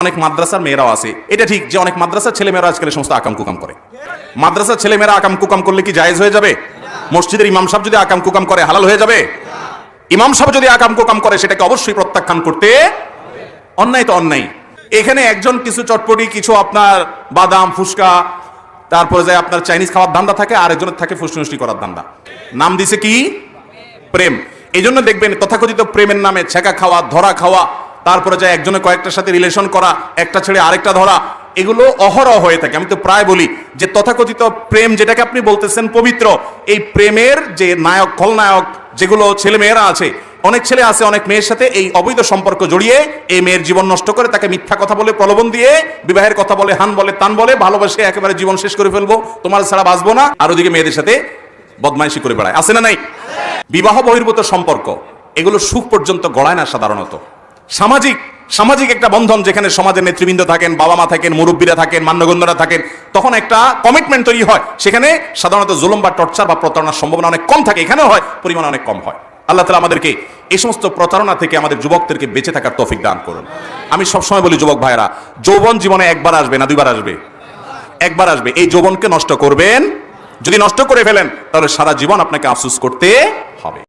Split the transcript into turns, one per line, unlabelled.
অনেক মাদ্রাসার মেয়েরাও আছে, এটা ঠিক যে অনেক মাদ্রাসার ছেলে মেয়েরা আজকাল সমস্ত আকাম কুকাম করে। মাদ্রাসার ছেলে মেয়েরা আকাম কুকাম করলে কি জায়েজ হয়ে যাবে? মসজিদের ইমাম সাহেব যদি আকাম কুকাম করে হালাল হয়ে যাবে? ইমাম সাহেব যদি আকাম কুকাম করে সেটাকে অবশ্যই প্রত্যাখ্যান করতে, অন্যায় তো অন্যায়। এখানে একজন কিছু চটপটি, কিছু আপনার বাদাম ফুসকা, তারপরে যায় আপনার চাইনিজ খাওয়ার ধান্দা থাকে, আর একজনের থাকে ফুসনুষ্টি করার ধান্দা। নাম দিছে কি? প্রেম। এই জন্য দেখবেন তথাকথিত প্রেমের নামে ছেঁকা খাওয়া, ধরা খাওয়া, তারপরে যায় একজনে কয়েকটার সাথে রিলেশন করা, একটা ছেড়ে আরেকটা ধরা, এগুলো অহরহ হয়ে থাকে। আমি তো প্রায় বলি যে তথাকথিত প্রেম যেটাকে আপনি বলতেছেন পবিত্র, এই প্রেমের যে নায়ক খলনায়ক যেগুলো ছেলে মেয়েরা আছে, অনেক ছেলে আছে অনেক মেয়ের সাথে এই অবৈধ সম্পর্ক জড়িয়ে এই মেয়ের জীবন নষ্ট করে, তাকে মিথ্যা কথা বলে প্রলোভন দিয়ে বিবাহের কথা বলে, হান বলে তান বলে, ভালোবাসে একেবারে জীবন শেষ করে ফেলবো, তোমার ছাড়া বাঁচবো না, আর ওদিকে মেয়েদের সাথে বদমাইশি করে বেড়ায়। আছে না নাই? বিবাহ বহির্ভূত সম্পর্ক এগুলো সুখ পর্যন্ত গড়ায় না সাধারণত। সামাজিক একটা বন্ধন, যেখানে সমাজের নেতৃবৃন্দ থাকেন, বাবা মা থাকেন, মুরব্বীরা থাকেন, মান্যগণ্যরা থাকেন, তখন একটা কমিটমেন্ট তৈরি হয়। সেখানে সাধারণত জুলুম বা টর্চার বা প্রতারণার সম্ভাবনা অনেক কম থাকে, এখানেও হয়, পরিমাণ অনেক কম হয়। আল্লাহ তাআলা আমাদেরকে এই সমস্ত প্রতারণা থেকে আমাদের যুবকদেরকে বেঁচে থাকার তৌফিক দান করুন। আমি সবসময় বলি যুবক ভাইরা, যৌবন জীবনে একবার আসবে না দুইবার আসবে? একবার আসবে। এই যৌবনকে নষ্ট করবেন, যদি নষ্ট করে ফেলেন তাহলে সারা জীবন আপনাকে আফসোস করতে হবে।